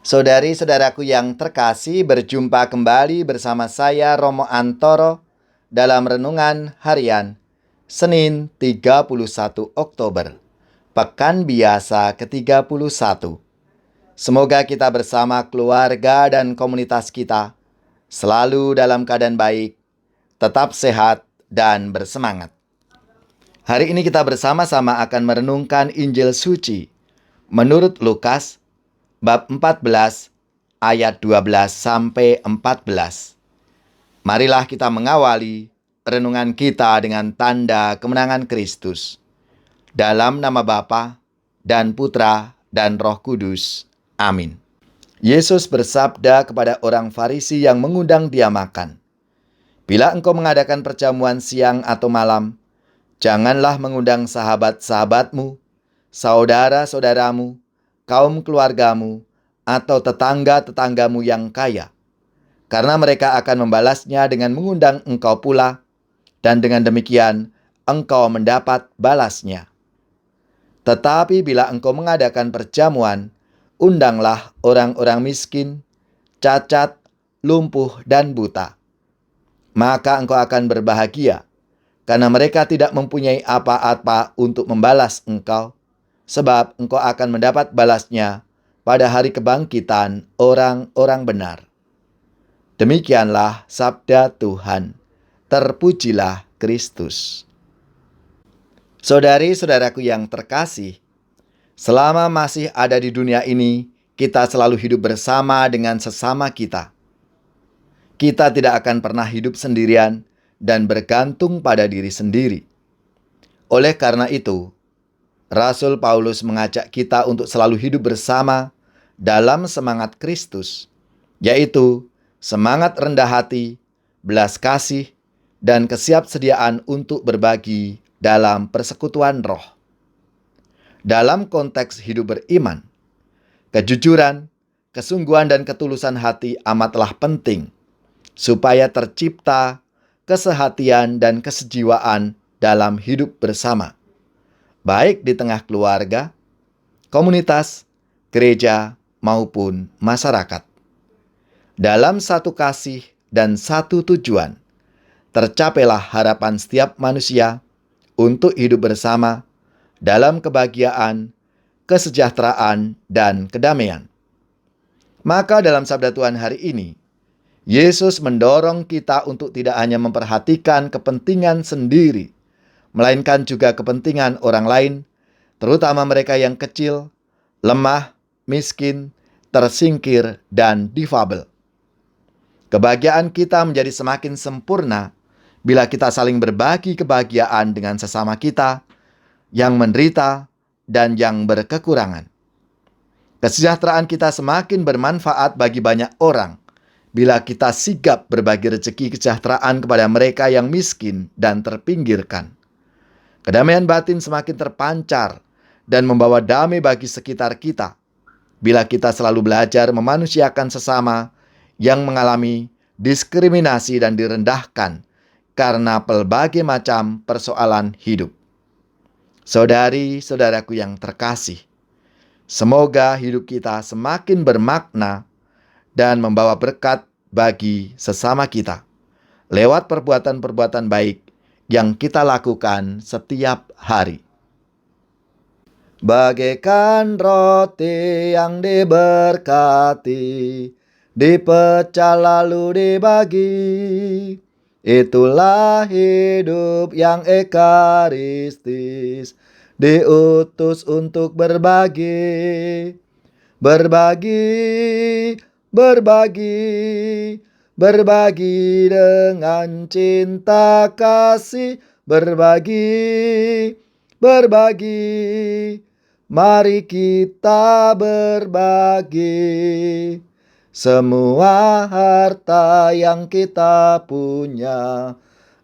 Saudari-saudaraku yang terkasih, berjumpa kembali bersama saya Romo Antoro dalam renungan harian Senin 31 Oktober, Pekan Biasa ke-31. Semoga kita bersama keluarga dan komunitas kita selalu dalam keadaan baik, tetap sehat dan bersemangat. Hari ini kita bersama-sama akan merenungkan Injil Suci menurut Lukas bab 14 ayat 12 sampai 14. Marilah kita mengawali renungan kita dengan tanda kemenangan Kristus. Dalam nama Bapa dan Putra dan Roh Kudus. Amin. Yesus bersabda kepada orang Farisi yang mengundang dia makan, "Bila engkau mengadakan perjamuan siang atau malam, janganlah mengundang sahabat-sahabatmu, saudara-saudaramu, kaum keluargamu, atau tetangga-tetanggamu yang kaya, karena mereka akan membalasnya dengan mengundang engkau pula, dan dengan demikian engkau mendapat balasnya. Tetapi bila engkau mengadakan perjamuan, undanglah orang-orang miskin, cacat, lumpuh, dan buta. Maka engkau akan berbahagia, karena mereka tidak mempunyai apa-apa untuk membalas engkau, sebab engkau akan mendapat balasnya pada hari kebangkitan orang-orang benar." Demikianlah sabda Tuhan. Terpujilah Kristus. Saudari-saudaraku yang terkasih, selama masih ada di dunia ini, kita selalu hidup bersama dengan sesama kita. Kita tidak akan pernah hidup sendirian dan bergantung pada diri sendiri. Oleh karena itu, Rasul Paulus mengajak kita untuk selalu hidup bersama dalam semangat Kristus, yaitu semangat rendah hati, belas kasih, dan kesiapsediaan untuk berbagi dalam persekutuan roh. Dalam konteks hidup beriman, kejujuran, kesungguhan, dan ketulusan hati amatlah penting, supaya tercipta kesehatian dan kesejiwaan dalam hidup bersama, baik di tengah keluarga, komunitas, gereja, maupun masyarakat. Dalam satu kasih dan satu tujuan, tercapailah harapan setiap manusia untuk hidup bersama dalam kebahagiaan, kesejahteraan, dan kedamaian. Maka dalam sabda Tuhan hari ini, Yesus mendorong kita untuk tidak hanya memperhatikan kepentingan sendiri, melainkan juga kepentingan orang lain, terutama mereka yang kecil, lemah, miskin, tersingkir, dan difabel. Kebahagiaan kita menjadi semakin sempurna bila kita saling berbagi kebahagiaan dengan sesama kita yang menderita dan yang berkekurangan. Kesejahteraan kita semakin bermanfaat bagi banyak orang bila kita sigap berbagi rezeki kesejahteraan kepada mereka yang miskin dan terpinggirkan. Kedamaian batin semakin terpancar dan membawa damai bagi sekitar kita bila kita selalu belajar memanusiakan sesama yang mengalami diskriminasi dan direndahkan karena pelbagai macam persoalan hidup. Saudari-saudaraku yang terkasih, semoga hidup kita semakin bermakna dan membawa berkat bagi sesama kita lewat perbuatan-perbuatan baik yang kita lakukan setiap hari. Bagaikan roti yang diberkati, dipecah lalu dibagi, itulah hidup yang ekaristis, diutus untuk berbagi. Berbagi, berbagi, berbagi dengan cinta kasih, berbagi, berbagi, mari kita berbagi. Semua harta yang kita punya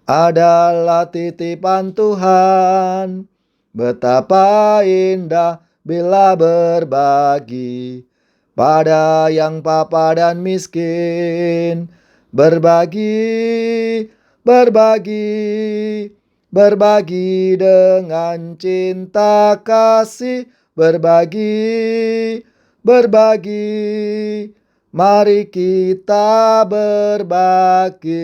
adalah titipan Tuhan. Betapa indah bila berbagi pada yang papa dan miskin. Berbagi, berbagi, berbagi dengan cinta kasih. Berbagi, berbagi. Mari kita berbagi.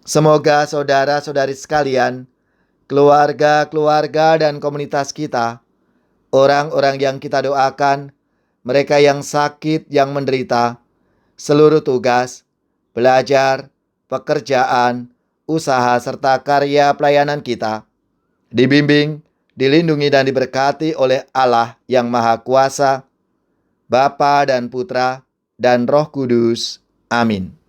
Semoga saudara-saudari sekalian, keluarga-keluarga dan komunitas kita, orang-orang yang kita doakan, mereka yang sakit, yang menderita, seluruh tugas, belajar, pekerjaan, usaha, serta karya pelayanan kita, dibimbing, dilindungi dan diberkati oleh Allah yang Maha Kuasa, Bapa dan Putra dan Roh Kudus. Amin.